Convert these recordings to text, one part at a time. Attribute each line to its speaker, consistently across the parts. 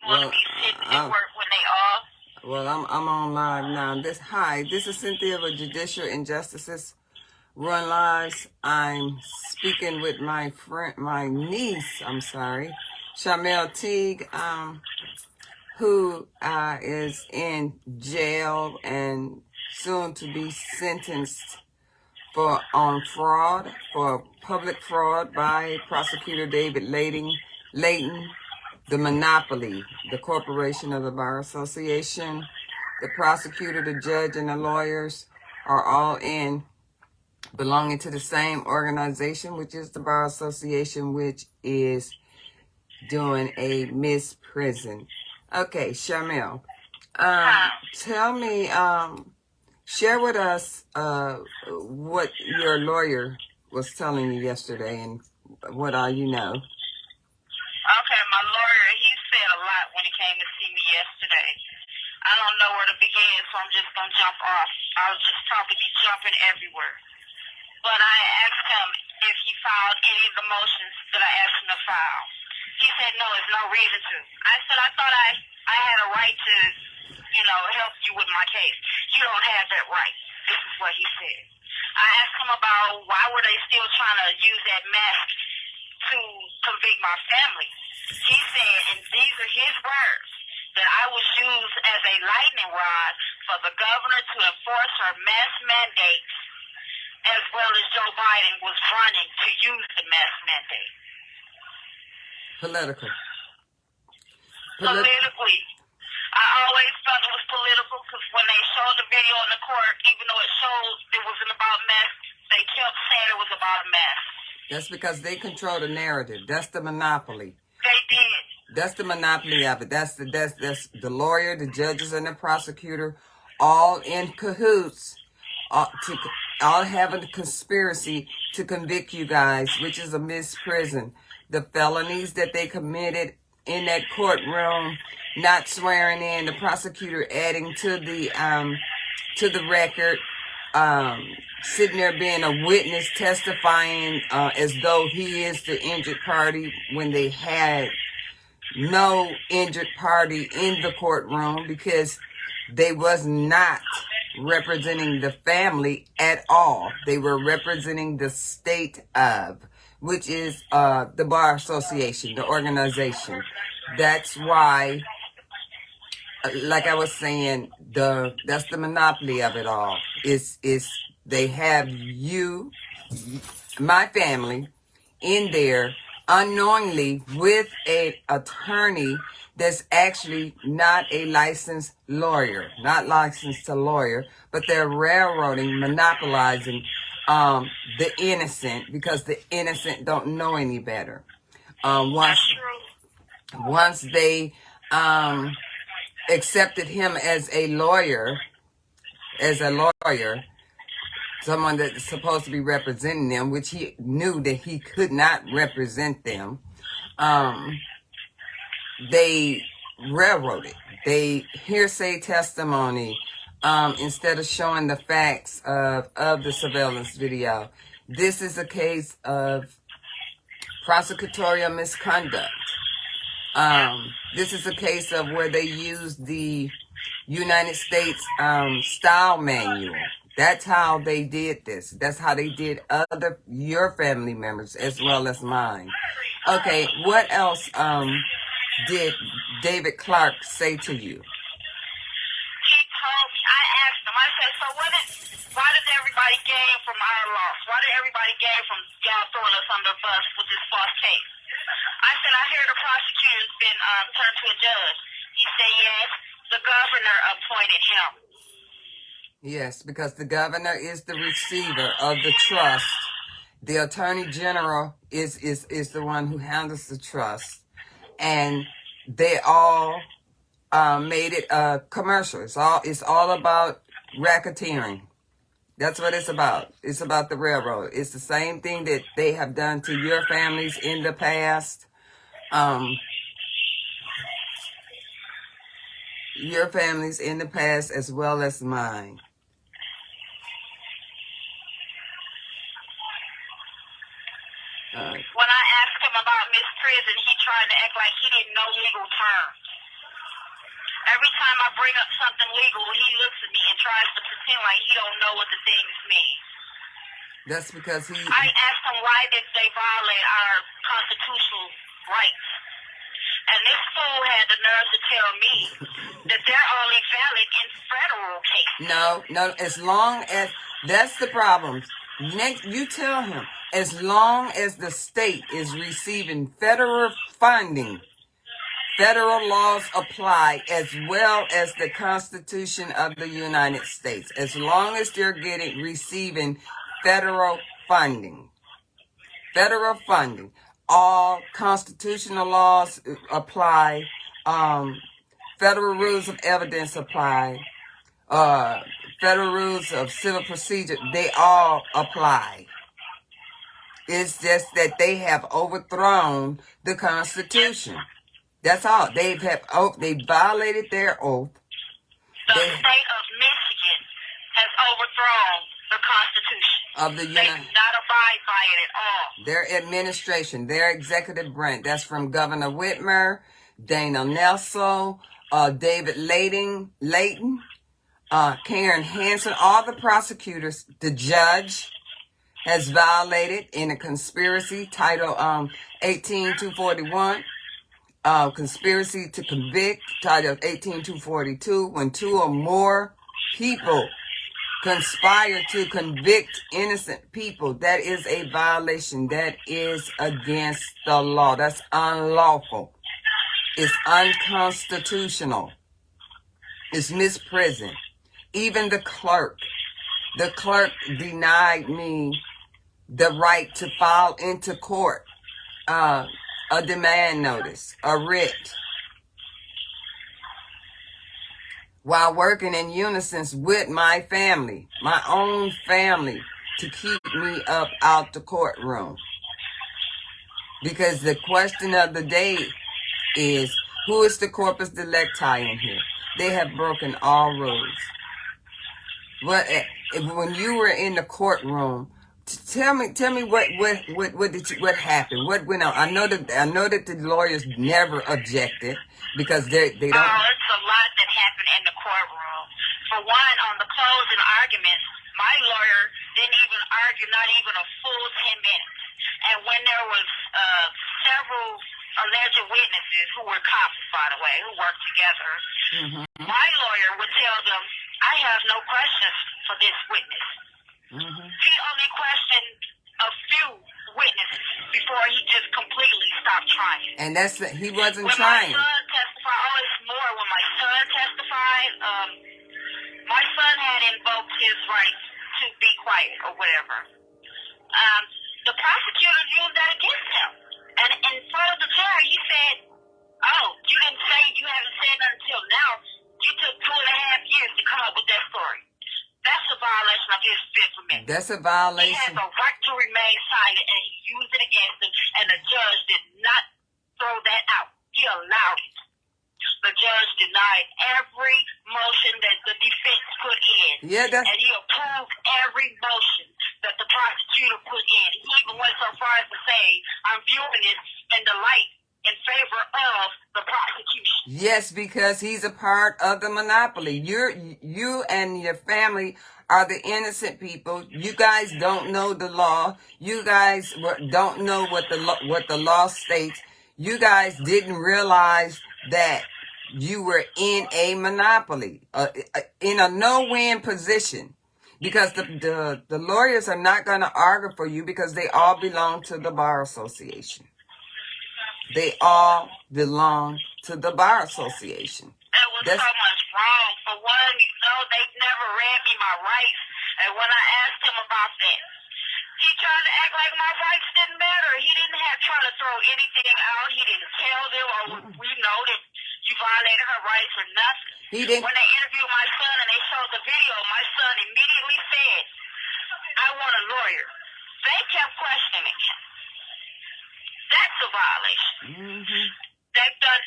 Speaker 1: Want to be sitting at work when they off?
Speaker 2: Well, I'm on live now. This is Cynthia with Judicial Injustices Run Lives. I'm speaking with my niece, Shamel Teague, who is in jail and soon to be sentenced for public fraud by prosecutor David Layton. The monopoly, the corporation of the Bar Association, the prosecutor, the judge, and the lawyers are all belonging to the same organization, which is the Bar Association, which is doing a Miss Prison. Okay, Shamel, tell me, share with us what your lawyer was telling you yesterday and what all you know.
Speaker 1: Okay, my lawyer, he said a lot when he came to see me yesterday. I don't know where to begin, so I'm just going to jump off. I was just talking, he's jumping everywhere. But I asked him if he filed any of the motions that I asked him to file. He said, no, there's no reason to. I said, I thought I had a right to, help you with my case. You don't have that right. This is what he said. I asked him about why were they still trying to use that mask to convict my family. He said, and these are his words, that I was used as a lightning rod for the governor to enforce her mask mandates, as well as Joe Biden was running to use the mask mandate. Politically. I always felt it was political because when they showed the video in the court, even though it showed it wasn't about masks, they kept saying it was about a mask.
Speaker 2: That's because they control the narrative. That's the monopoly.
Speaker 1: They did.
Speaker 2: That's the monopoly of it. That's the lawyer, the judges, and the prosecutor, all in cahoots, all having a conspiracy to convict you guys, which is a misprison. The felonies that they committed in that courtroom, not swearing in, the prosecutor adding to the record, sitting there being a witness testifying as though he is the injured party when they had no injured party in the courtroom because they was not representing the family at all. They were representing the state of, which is the Bar Association, the organization. That's why, like I was saying, that's the monopoly of it all. They have you, my family, in there unknowingly with an attorney that's actually not a licensed lawyer, not licensed to lawyer, but they're railroading, monopolizing the innocent because the innocent don't know any better. Once they accepted him as a lawyer, someone that's supposed to be representing them, which he knew that he could not represent them, they railroaded. They hearsay testimony instead of showing the facts of the surveillance video. This is a case of prosecutorial misconduct. This is a case of where they used the United States style manual. That's how they did this. That's how they did your family members as well as mine. Okay, what else did David Clark say to you?
Speaker 1: He told me, I asked him, I said, so why did everybody gain from our loss? Why did everybody gain from y'all throwing us under the bus with this false case? I said, I hear the prosecutor's been turned to a judge. He said, yes, the governor appointed him.
Speaker 2: Yes, because the governor is the receiver of the trust. The attorney general is the one who handles the trust. And they all made it a commercial. It's all about racketeering. That's what it's about. It's about the railroad. It's the same thing that they have done to your families in the past. Your families in the past as well as mine.
Speaker 1: When I asked him about Miss Prison, he tried to act like he didn't know legal terms. Every time I bring up something legal, he looks at me and tries to pretend like he don't know what the things mean.
Speaker 2: That's because he...
Speaker 1: I asked him why did they violate our constitutional rights. And this fool had the nerve to tell me that they're only valid in federal cases.
Speaker 2: No, as long as... That's the problem. Next, you tell him, as long as the state is receiving federal funding, federal laws apply as well as the Constitution of the United States. As long as they're receiving federal funding. Federal funding. All constitutional laws apply. Federal rules of evidence apply. Federal rules of civil procedure, they all apply. It's just that they have overthrown the Constitution. That's all. They violated their oath.
Speaker 1: The state of Michigan has overthrown the Constitution. They do not abide by it at all.
Speaker 2: Their administration, their executive branch, that's from Governor Whitmer, Dana Nelsel, David Layton, Karen Hansen, all the prosecutors, the judge has violated in a conspiracy, Title 18241, conspiracy to convict, Title 18242, when two or more people conspire to convict innocent people. That is a violation. That is against the law. That's unlawful. It's unconstitutional. It's misprision. Even the clerk denied me the right to file into court a demand notice, a writ, while working in unison with my family, my own family, to keep me up out the courtroom. Because the question of the day is, who is the corpus delicti in here? They have broken all rules. When you were in the courtroom, tell me what happened? What went on? I know that the lawyers never objected because they don't.
Speaker 1: Oh, it's a lot that happened in the courtroom. For one, on the closing arguments, my lawyer didn't even argue, not even a full 10 minutes. And when there was several alleged witnesses who were cops, by the way, who worked together, my lawyer would tell them, I have no questions for this witness. He only questioned a few witnesses before he just completely stopped trying.
Speaker 2: And he wasn't
Speaker 1: when
Speaker 2: trying.
Speaker 1: When my son testified, it's more. When my son testified, my son had invoked his right to be quiet or whatever. The prosecutor used that against him. And in front of the jury, he said, oh, you haven't said nothing until now. You took 2.5 years to come up with that story. That's a violation of his Fifth Amendment.
Speaker 2: That's a violation.
Speaker 1: He has a right to remain silent, and he used it against him, and the judge did not throw that out. He allowed it. The judge denied every motion that the defense put in. And he approved every motion that the prosecutor put in. He even went so far as to say, I'm viewing this in the light in favor of the prosecution.
Speaker 2: Yes, because he's a part of the monopoly. You and your family are the innocent people. You guys don't know the law. You guys don't know what the law states. You guys didn't realize that you were in a monopoly, in a no-win position, because the lawyers are not going to argue for you because they all belong to the Bar Association. They all belong to the Bar Association.
Speaker 1: There was so much wrong. For one, they've never read me my rights. And when I asked him about that, he tried to act like my rights didn't matter. He didn't try to throw anything out. He didn't tell them, we know that you violated her rights or nothing.
Speaker 2: He didn't.
Speaker 1: When they interviewed my son and they showed the video, my son immediately said, I want a lawyer. They kept questioning him. That's a violation. They've done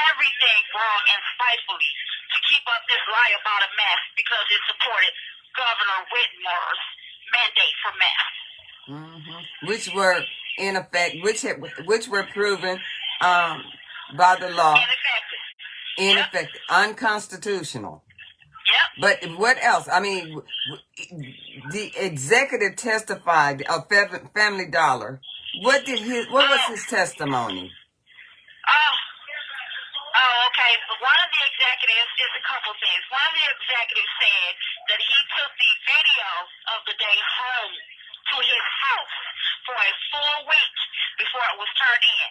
Speaker 1: everything wrong and spitefully to keep up this lie about a mask because it supported Governor Whitmer's mandate for masks.
Speaker 2: Which were in effect, which were proven by the law.
Speaker 1: Ineffective.
Speaker 2: Ineffective, unconstitutional.
Speaker 1: Yep.
Speaker 2: But what else? I mean, the executive testified of Family Dollar. What was his testimony?
Speaker 1: Okay. But one of the executives is a couple things. One of the executives said that he took the video of the day home to his house for a full week before it was turned in.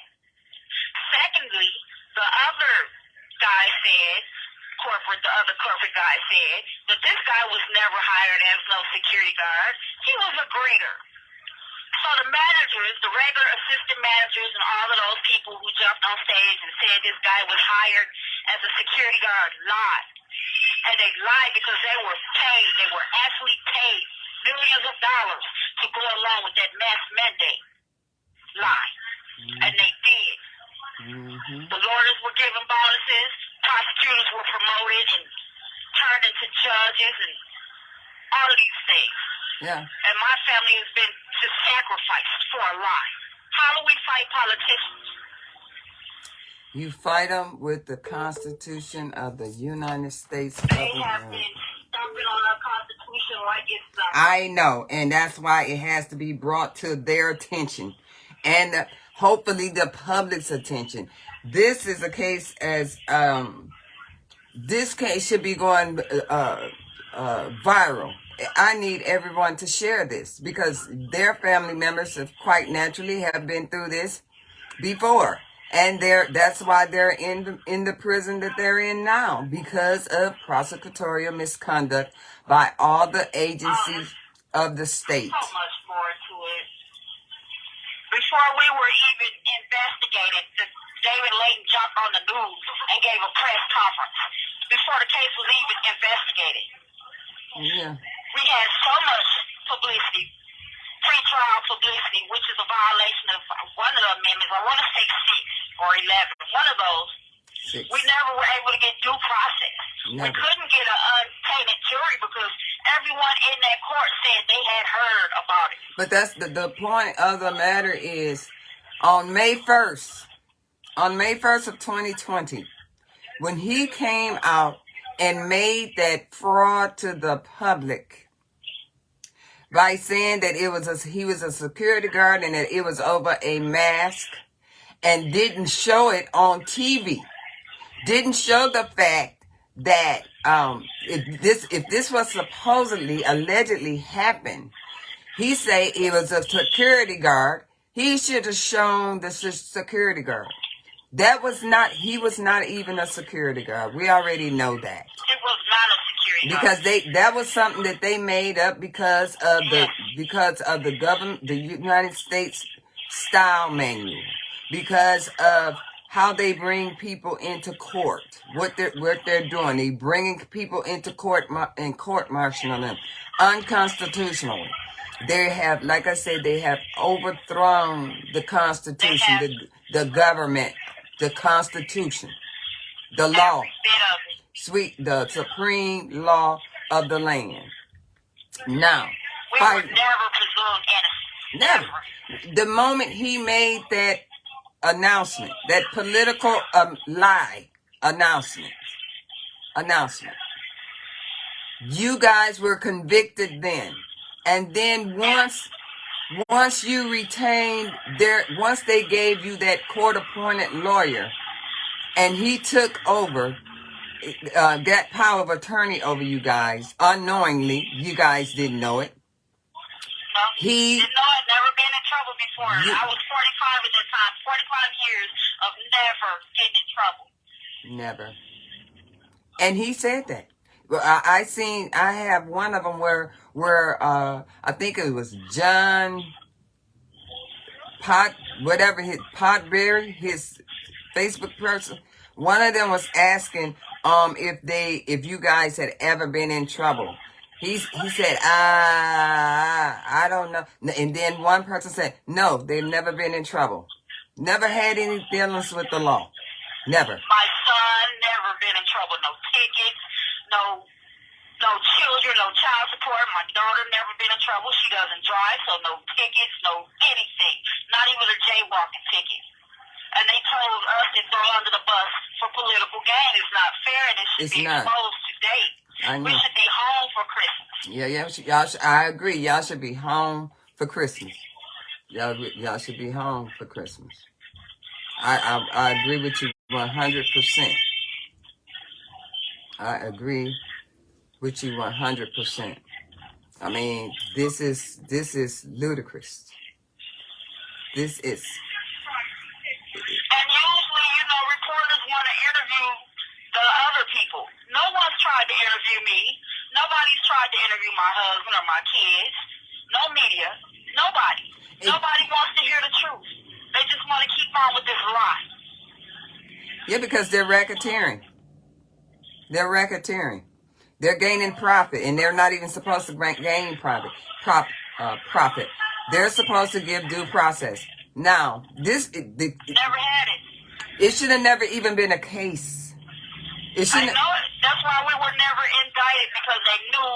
Speaker 1: Secondly, the other guy said, the other corporate guy said that this guy was never hired as no security guard. He was a greeter. So the managers, the regular assistant managers, and all of those people who jumped on stage and said this guy was hired as a security guard lied. And they lied because they were paid. They were actually paid millions of dollars to go along with that mass mandate lie. And they did. The lawyers were given bonuses. Prosecutors were promoted and turned into judges and all of these things.
Speaker 2: Yeah.
Speaker 1: And my family has been just sacrificed for a lie. How do we fight politicians?
Speaker 2: You fight them with the Constitution of the United States of
Speaker 1: They
Speaker 2: America.
Speaker 1: have been stomping on our Constitution like it's nothing.
Speaker 2: I know, and that's why it has to be brought to their attention, and hopefully the public's attention. This is a case as this case should be going viral. I need everyone to share this because their family members have quite naturally have been through this before, and that's why they're in the prison that they're in now because of prosecutorial misconduct by all the agencies of the state.
Speaker 1: So much more to it. Before we were even investigated, David Layton jumped on the news and gave a press conference before the case was even investigated.
Speaker 2: Yeah.
Speaker 1: We had so much publicity, pre-trial publicity, which is a violation of one of the amendments. I want to say 6 or 11, one of those.
Speaker 2: 6.
Speaker 1: We never were able to get due process.
Speaker 2: Never.
Speaker 1: We couldn't get an untainted jury because everyone in that court said they had heard about it.
Speaker 2: But that's the point of the matter is on May 1st of 2020, when he came out and made that fraud to the public by saying that he was a security guard and that it was over a mask and didn't show it on TV. Didn't show the fact that if this was supposedly, allegedly happened, he say it was a security guard. He should have shown the security guard. He was not even a security guard. We already know that.
Speaker 1: It was not a security
Speaker 2: because that was something that they made up because of the government, the United States style manual, because of how they bring people into court, what they're doing. They bringing people into court and court-martialing them unconstitutionally. They have, like I said, they have overthrown the Constitution, the government, the Constitution, the law, the supreme law of the land. Now,
Speaker 1: we were never presumed innocent.
Speaker 2: Never. The moment he made that announcement, that political lie announcement, you guys were convicted then. And then once you retained once they gave you that court-appointed lawyer, and he took over that power of attorney over you guys unknowingly, you guys didn't know it.
Speaker 1: No, didn't know it. Never been in trouble before. I was 45 at that time. 45 years of never getting in trouble.
Speaker 2: Never. And he said that. Well, I have one of them where I think it was John Potberry, his Facebook person. One of them was asking if you guys had ever been in trouble. He said, I don't know. And then one person said, no, they've never been in trouble. Never had any dealings with the law. Never.
Speaker 1: My son never been in trouble. No tickets, no children, no child support. My daughter never been in trouble. She doesn't drive, so no tickets, no anything. Not even a jaywalking ticket. and they told us to throw under the bus for political gain. It's not fair, and it should
Speaker 2: It's
Speaker 1: be
Speaker 2: not.
Speaker 1: exposed to date.
Speaker 2: I
Speaker 1: We
Speaker 2: know.
Speaker 1: should be home for Christmas.
Speaker 2: I agree. Y'all should be home for Christmas. Y'all should be home for Christmas. I agree with you 100%. I agree with you 100%. I mean, this is ludicrous. This is.
Speaker 1: And usually, you know, reporters want to interview the other people. No one's tried to interview me. Nobody's tried to interview my husband or my kids. No media. Nobody. Nobody wants to hear the truth. They just want to keep on with this lie.
Speaker 2: Yeah, because they're racketeering. They're racketeering. They're gaining profit, and they're not even supposed to gain profit. They're supposed to give due process. Now,
Speaker 1: Never had it.
Speaker 2: it should have never even been a case. It
Speaker 1: I
Speaker 2: shouldn't.
Speaker 1: know it. That's why we were never indicted, because they knew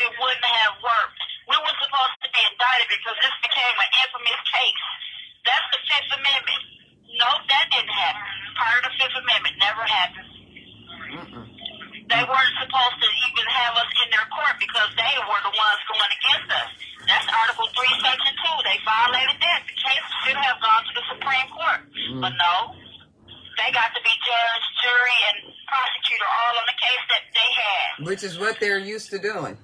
Speaker 1: it wouldn't have worked. We were supposed to be indicted because this became an infamous case. That's the Fifth Amendment. No, that didn't happen. Part of the Fifth Amendment never happened. They weren't supposed to even have us in their court because they were the ones going against us. That's Article 3, Section 2. They violated that. The case should have gone to the Supreme Court. But no, they got to be judge, jury, and prosecutor all on the case that they had.
Speaker 2: Which is what they're used to doing.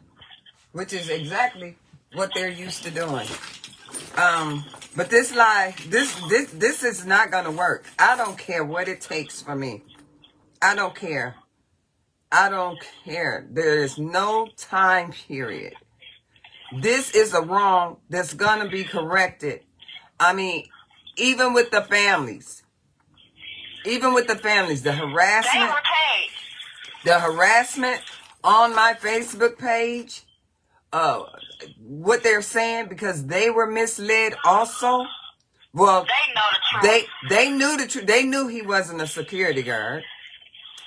Speaker 2: Which is exactly what they're used to doing. But this lie, this is not gonna work. I don't care what it takes for me. I don't care. There is no time period. This is a wrong that's gonna be corrected. I mean, even with the families, the harassment.
Speaker 1: They were paid.
Speaker 2: The harassment on my Facebook page, what they're saying, because they were misled also. Well,
Speaker 1: They know the truth.
Speaker 2: they knew the truth. They knew he wasn't a security guard.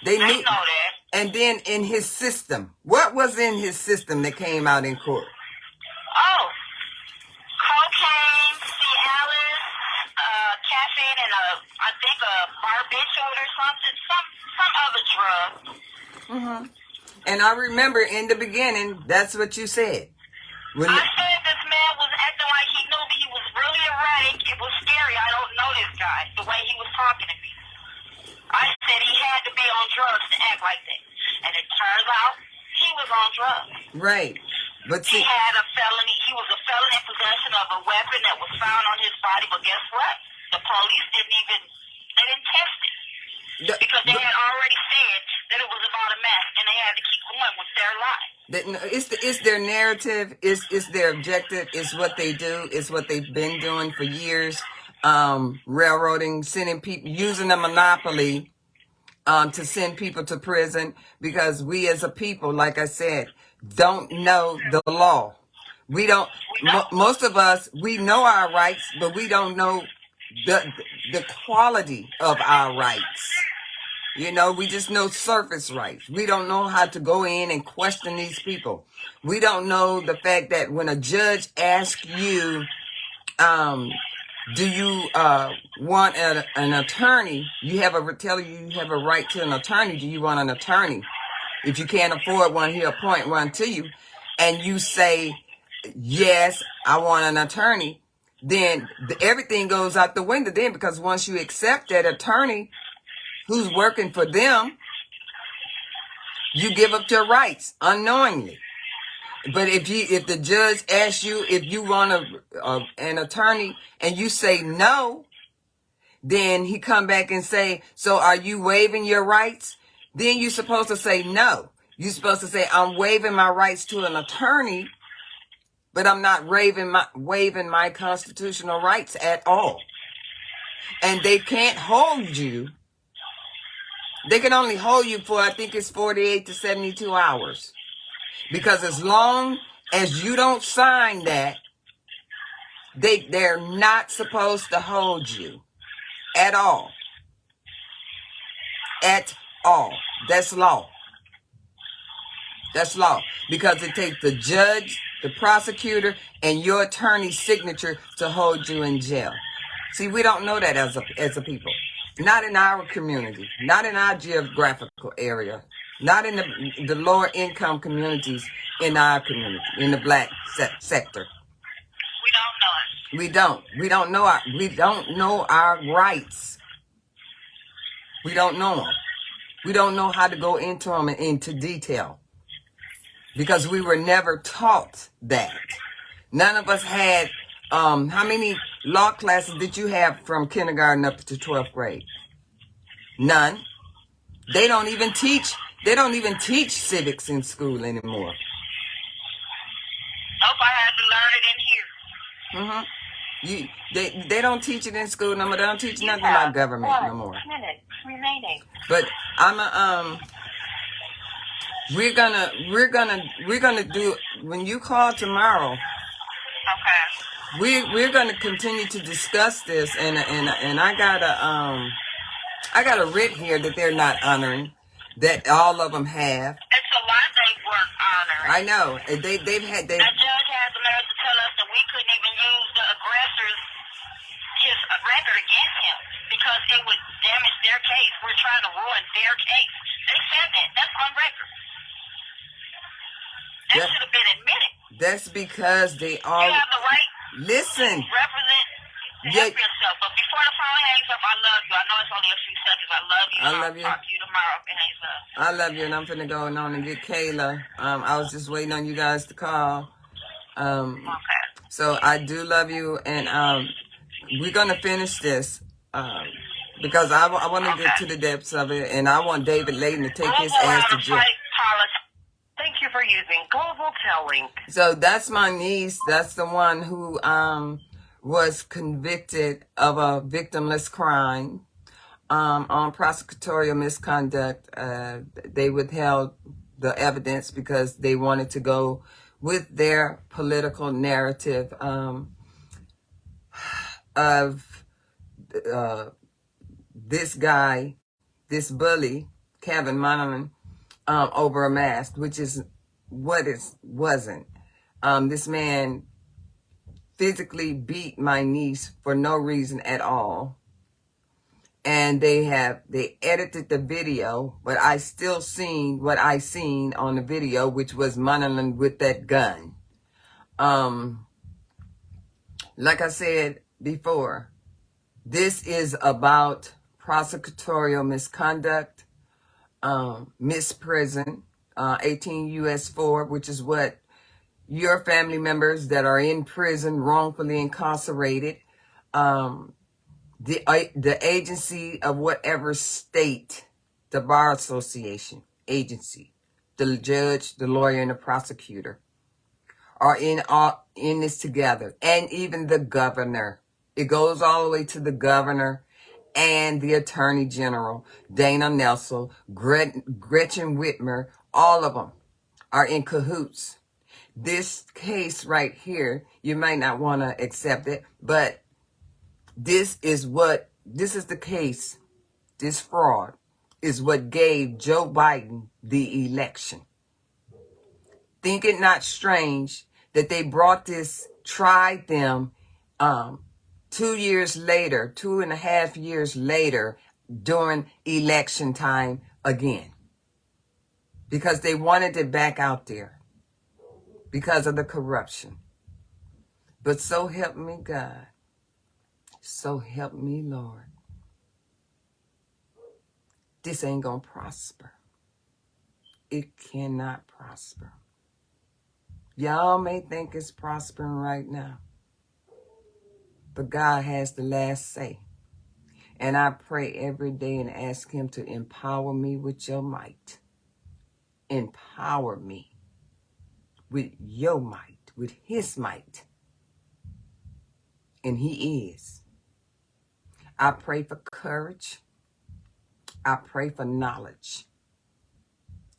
Speaker 2: They
Speaker 1: They
Speaker 2: knew.
Speaker 1: know that.
Speaker 2: And then in his system, what was in his system that came out in court?
Speaker 1: Oh, cocaine, Cialis, caffeine, and I think a barbiturate or something, some other drug.
Speaker 2: And I remember in the beginning, that's what you said. When
Speaker 1: I said this man was acting like he knew me. He was really erratic. It was scary. I don't know this guy, the way he was talking to me. I said he had to be on drugs to act like that. And it turns out he was on drugs.
Speaker 2: right, but
Speaker 1: He
Speaker 2: see,
Speaker 1: had a felony. He was a felon in possession of a weapon that was found on his body. But guess what? The police didn't test it. Because they had already said that it was about a mask, and they had to keep going with their lie.
Speaker 2: it's their narrative, it's their objective, it's what they do, it's what they've been doing for years. Railroading, sending people, using a monopoly to send people to prison, because we as a people, like I said, don't know the law. We don't. Most of us, we know our rights, but we don't know the quality of our rights. You know, we just know surface rights. We don't know how to go in and question these people. We don't know the fact that when a judge asks you, do you want an attorney? You have a right to an attorney. Do you want an attorney? If you can't afford one, he'll appoint one to you. And you say, yes, I want an attorney. Then everything goes out the window then, because once you accept that attorney who's working for them, you give up your rights unknowingly. But if the judge asks you if you want an attorney and you say no, then he come back and say, so are you waiving your rights? Then you're supposed to say no. You're supposed to say, I'm waiving my rights to an attorney, but I'm not waiving my constitutional rights at all. And they can't hold you. They can only hold you for, I think it's 48 to 72 hours. Because as long as you don't sign that, they're not supposed to hold you at all. At all. That's law. That's law. Because it takes the judge, the prosecutor, and your attorney's signature to hold you in jail. See, we don't know that as a people. Not in our community, not in our geographical area, not in the lower income communities in our community, in the black sector.
Speaker 1: We don't know it.
Speaker 2: We don't. We don't know our rights. We don't know them. We don't know how to go into them into detail because we were never taught that. None of us had. How many law classes did you have from kindergarten up to 12th grade? None. They don't even teach. They don't even teach civics in school anymore.
Speaker 1: Nope, I had to learn it in here.
Speaker 2: They don't teach it in school no more. They don't teach nothing about government no more.
Speaker 1: 1 minute remaining.
Speaker 2: But we're gonna do when you call tomorrow.
Speaker 1: Okay.
Speaker 2: We're gonna continue to discuss this, and I got a writ here that they're not honoring, that all of them have.
Speaker 1: It's a lot they weren't honoring.
Speaker 2: I know they've had
Speaker 1: The judge had the nerve to tell us that we couldn't even use the aggressor's his record against him because it would damage their case. We're trying to ruin their case. They said that. That's on record. That should have been admitted.
Speaker 2: That's because they all
Speaker 1: You have the right
Speaker 2: listen.
Speaker 1: to represent yourself. But before the phone hangs up, I love you. I know it's only a few seconds. I love you.
Speaker 2: I love you.
Speaker 1: I'll talk to you tomorrow if it hangs up.
Speaker 2: I love you, and I'm finna go on and get Kayla. I was just waiting on you guys to call.
Speaker 1: Okay.
Speaker 2: So I do love you, and we're gonna finish this because I want to get to the depths of it, and I want David Layton to take his ass to jail.
Speaker 1: Thank you for using Global Telling.
Speaker 2: So that's my niece. That's the one who was convicted of a victimless crime on prosecutorial misconduct. They withheld the evidence because they wanted to go with their political narrative of this guy, this bully, Kevin Monahan, over a mask, which is what it wasn't. This man physically beat my niece for no reason at all. And they edited the video, but I still seen what I seen on the video, which was Monahan with that gun. Like I said before, this is about prosecutorial misconduct, misprison, 18 U.S. 4, which is what your family members that are in prison, wrongfully incarcerated, the agency of whatever state, the Bar Association agency, the judge, the lawyer, and the prosecutor are in this together, and even the governor. It goes all the way to the governor and the attorney general, Dana Nelsel, Gretchen Whitmer, all of them are in cahoots. This case right here, you might not want to accept it, but this is the case. This fraud is what gave Joe Biden the election. Think it not strange that they tried them 2 years later, 2.5 years later, during election time again. Because they wanted it back out there. Because of the corruption. But so help me God. So help me Lord. This ain't gonna prosper. It cannot prosper. Y'all may think it's prospering right now. But God has the last say. And I pray every day and ask him to empower me with your might. Empower me with your might, with his might. And he is. I pray for courage. I pray for knowledge.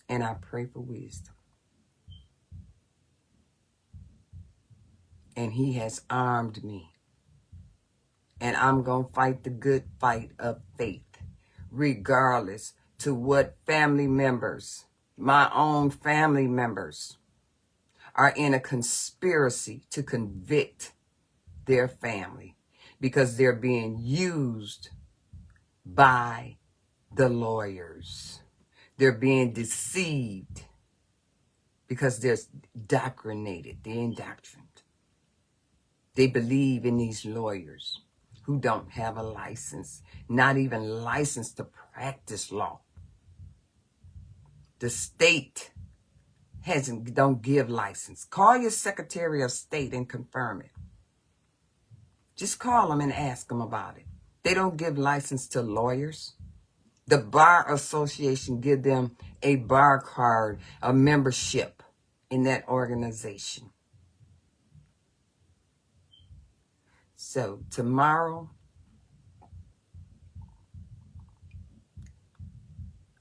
Speaker 2: And I pray for wisdom. And he has armed me. And I'm going to fight the good fight of faith, regardless to what family members, my own family members, are in a conspiracy to convict their family because they're being used by the lawyers. They're being deceived because they're indoctrinated. They're indoctrined. They believe in these lawyers who don't have a license, not even licensed to practice law. The state don't give license. Call your Secretary of State and confirm it. Just call them and ask them about it. They don't give license to lawyers. The Bar Association give them a bar card, a membership in that organization. So tomorrow,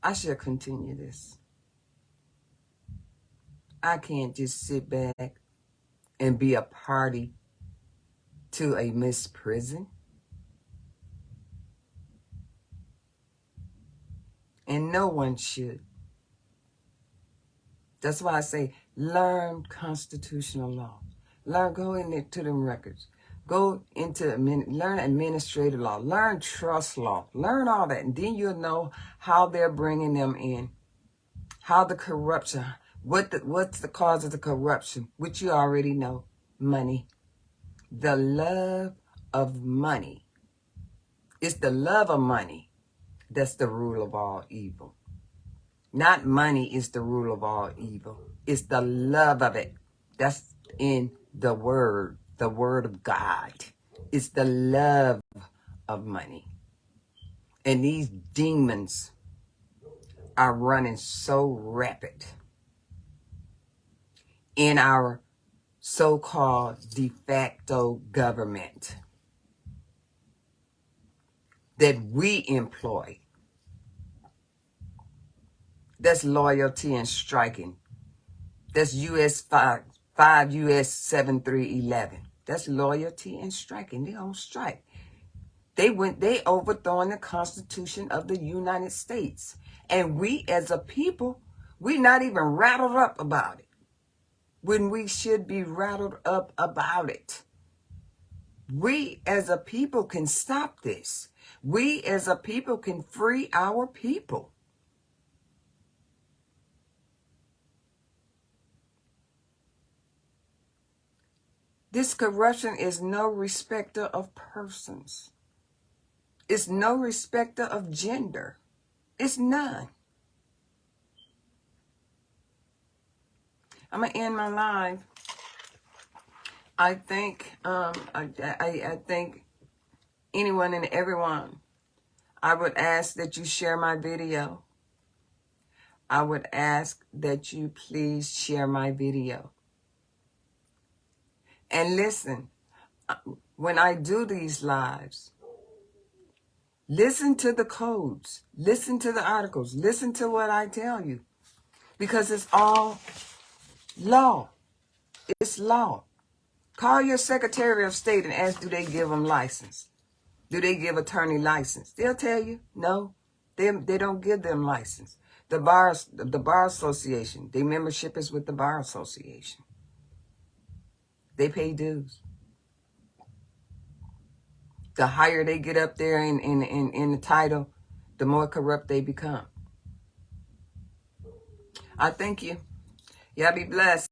Speaker 2: I shall continue this. I can't just sit back and be a party to a misprison. And no one should. That's why I say learn constitutional law. Go into them records. Go into learn administrative law. Learn trust law. Learn all that. And then you'll know how they're bringing them in. How the corruption, what's the cause of the corruption, which you already know. Money. The love of money. It's the love of money that's the rule of all evil. Not money is the rule of all evil. It's the love of it. That's in the word of God. It's the love of money. And these demons are running so rapid in our so-called de facto government that we employ. That's loyalty and striking. That's US 5 US 7311. That's loyalty and striking. They don't strike. They overthrowing the Constitution of the United States. And we as a people, we're not even rattled up about it. When we should be rattled up about it. We as a people can stop this. We as a people can free our people. This corruption is no respecter of persons. It's no respecter of gender. It's none. I'm gonna end my live. I think I think anyone and everyone, I would ask that you share my video. I would ask that you please share my video. And listen, when I do these lives, listen to the codes, listen to the articles, listen to what I tell you, because it's all law. It's law. Call your Secretary of State and ask, do they give them license? Do they give attorney license? They'll tell you, no, they don't give them license. The Bar Association, their membership is with the Bar Association. They pay dues. The higher they get up there in the title, the more corrupt they become. I thank you. Y'all be blessed.